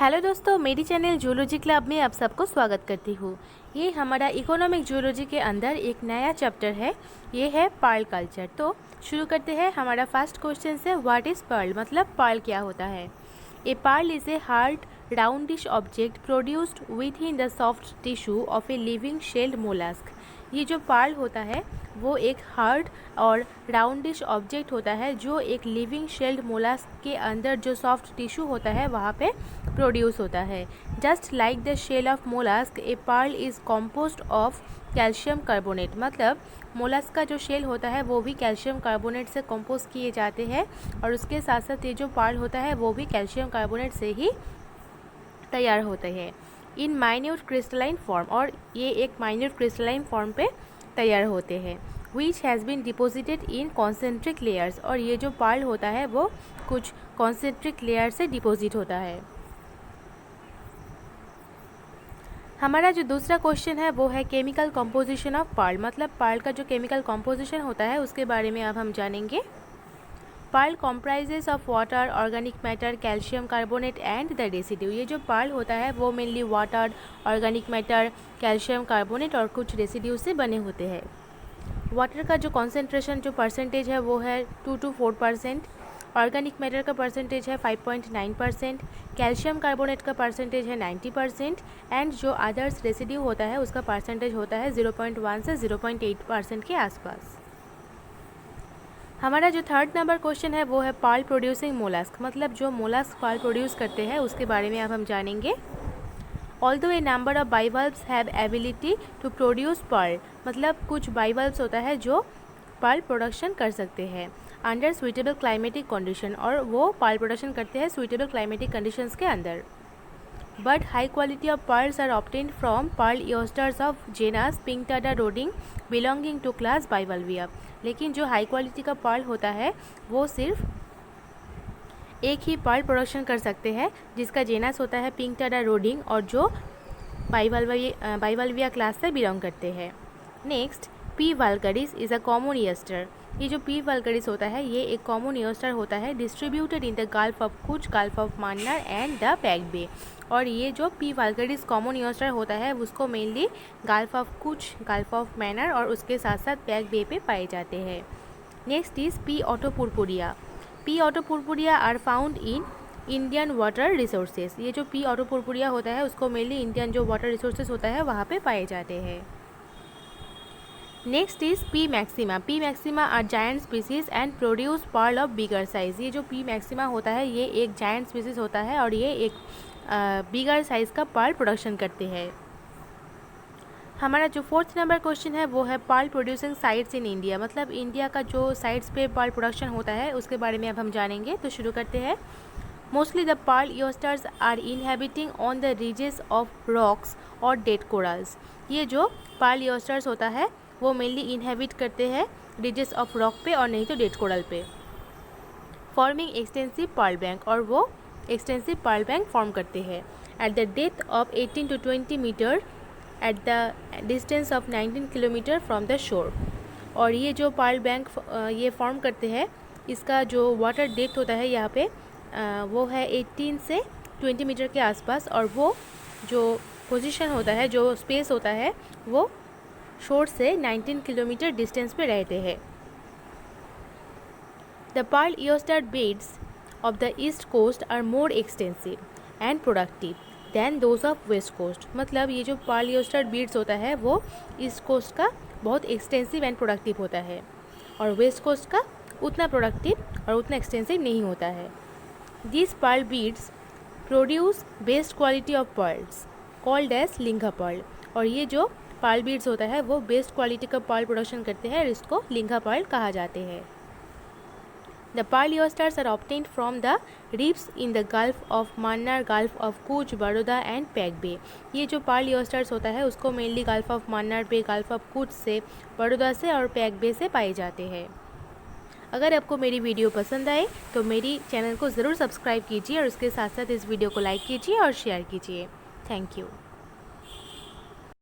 Hello दोस्तों, मेरी channel zoology club में आप सबको स्वागत करती हूँ। ये हमारा इकोनॉमिक जूलॉजी के अंदर एक नया चैप्टर है, ये है पर्ल कल्चर। तो शुरू करते हैं। हमारा फर्स्ट क्वेश्चन से व्हाट इज़ पर्ल, मतलब पर्ल क्या होता है। A pearl is a hard roundish object produced with in the soft tissue of a living shelled mollusc. ये जो पर्ल होता है वो एक हार्ड और राउंडिश ऑब्जेक्ट होता है जो एक लिविंग शेल्ड मोलस्क के अंदर जो सॉफ्ट टिश्यू होता है वहाँ पे प्रोड्यूस होता है। Just like the shell of mollusc a pearl is composed of calcium carbonate, मतलब मोलस्क का जो शेल होता है वो भी कैल्शियम कार्बोनेट से कंपोज किए जाते हैं और उसके साथ साथ ये जो पर्ल होता है वो भी कैल्शियम कार्बोनेट से ही तैयार होते हैं इन माइन्यूट क्रिस्टलाइन फॉर्म, और ये एक माइन्यूट क्रिस्टलाइन फॉर्म पे तैयार होते हैं। Which has been deposited in concentric layers, और ये जो पर्ल होता है वो कुछ कॉन्सेंट्रिक लेयर से डिपोजिट होता है। हमारा जो दूसरा क्वेश्चन है वो है केमिकल कंपोजिशन ऑफ पर्ल, मतलब पर्ल का जो केमिकल कंपोजिशन होता है उसके बारे में अब हम जानेंगे। Pearl comprises of water, organic matter, calcium carbonate and the residue. ये जो पर्ल होता है वो mainly water, organic matter, calcium carbonate और कुछ रेसिड्यू से बने होते हैं। वाटर का जो कॉन्सेंट्रेशन जो परसेंटेज है वो है 2 to 4%, ऑर्गेनिक मैटर का परसेंटेज है 5.9%, कैल्शियम कार्बोनेट का परसेंटेज है 90% एंड जो अदर्स रेसिड्यू होता है उसका परसेंटेज होता है 0.1 से 0.8% के आसपास। हमारा जो थर्ड नंबर क्वेश्चन है वो है पर्ल प्रोड्यूसिंग मोलस्क, मतलब जो मोलस्क पर्ल प्रोड्यूस करते हैं उसके बारे में अब हम जानेंगे। Although a number of bivalves have ability to produce pearl, मतलब कुछ बाइवल्व्स होता है जो पर्ल प्रोडक्शन कर सकते हैं अंडर सुइटेबल क्लाइमेटिक कंडीशन, और वो पर्ल प्रोडक्शन करते हैं सुइटेबल क्लाइमेटिक कंडीशंस के अंदर। But high quality of pearls are obtained from pearl oysters of genus Pinctada रोडिंग बिलोंगिंग टू क्लास बाइवल्विया, लेकिन जो हाई क्वालिटी का पर्ल होता है वो सिर्फ एक ही पर्ल प्रोडक्शन कर सकते हैं जिसका जेनस होता है पिंकटाडा रोडिंग और जो बाइवल्विया क्लास से बिलोंग करते हैं। Next, P vulgaris is a common Easter. ये जो पी वल्गरिस होता है ये एक कॉमन ईस्टर होता है distributed in the gulf of Kutch, gulf of Mannar and the Palk bay, और ये जो पी वल्गरिस कॉमन ईस्टर होता है उसको mainly gulf of Kutch, gulf of manner और उसके साथ साथ पैक बे पे पाए जाते हैं। Next is P atropurpurea. P atropurpurea are found in Indian water resources. ये जो पी ऑटोपुरपुरिया होता है उसको मेनली इंडियन जो वाटर रिसोर्सेज होता है वहाँ पे पाए जाते हैं। Next is P maxima. P maxima are giant species and produce pearl of bigger size. ये जो पी मैक्सिमा होता है ये एक जायंट स्पीसीज होता है और ये एक बिगर साइज़ का पर्ल प्रोडक्शन करते हैं। हमारा जो फोर्थ नंबर क्वेश्चन है वो है pearl producing sites in India, मतलब इंडिया का जो साइट्स पे पर्ल प्रोडक्शन होता है उसके बारे में अब हम जानेंगे। तो शुरू करते हैं। Mostly the pearl oysters are inhabiting on the ridges of rocks और डेड कोरल्स। ये जो पर्ल ईस्टर्स होता है वो मेनली इनहेबिट करते हैं रिजेस ऑफ रॉक पे और नहीं तो डेड कोरल पे, फॉर्मिंग एक्सटेंसिव पर्ल बैंक, और वो एक्सटेंसिव पर्ल बैंक फॉर्म करते हैं at the depth of 18 to 20 metre at the distance of 19 kilometre from the shore. और ये जो पर्ल बैंक ये फॉर्म करते हैं इसका जो वाटर डेप्थ होता है यहाँ पे वो है 18 से 20 मीटर के आसपास, और वो जो पोजीशन होता है जो स्पेस होता है वो शोर से 19 किलोमीटर डिस्टेंस पे रहते हैं। The pearl oyster beds of the east coast are more extensive and productive than those of west coast, मतलब ये जो पर्ल ईस्टर बीड्स होता है वो ईस्ट कोस्ट का बहुत एक्सटेंसिव एंड प्रोडक्टिव होता है और वेस्ट कोस्ट का उतना प्रोडक्टिव और उतना एक्सटेंसिव नहीं होता है। These pearl beads produce best quality of pearls called as Lingah pearl, और ये जो पर्ल बीड्स होता है वो बेस्ट क्वालिटी का पर्ल प्रोडक्शन करते हैं और इसको लिंगा पर्ल कहा जाते हैं। The pearl oysters are obtained from the reefs in the gulf of Mannar, gulf of Kutch, Baroda and pack बे। ये जो पर्ल ईस्टर्स होता है उसको मेनली गल्फ ऑफ मान्नार पे, गल्फ ऑफ कुच से, बड़ौदा से और पैक बे से पाए जाते हैं। अगर आपको मेरी वीडियो पसंद आए तो मेरी चैनल को ज़रूर सब्सक्राइब कीजिए और उसके साथ साथ इस वीडियो को लाइक कीजिए और शेयर कीजिए। Thank you.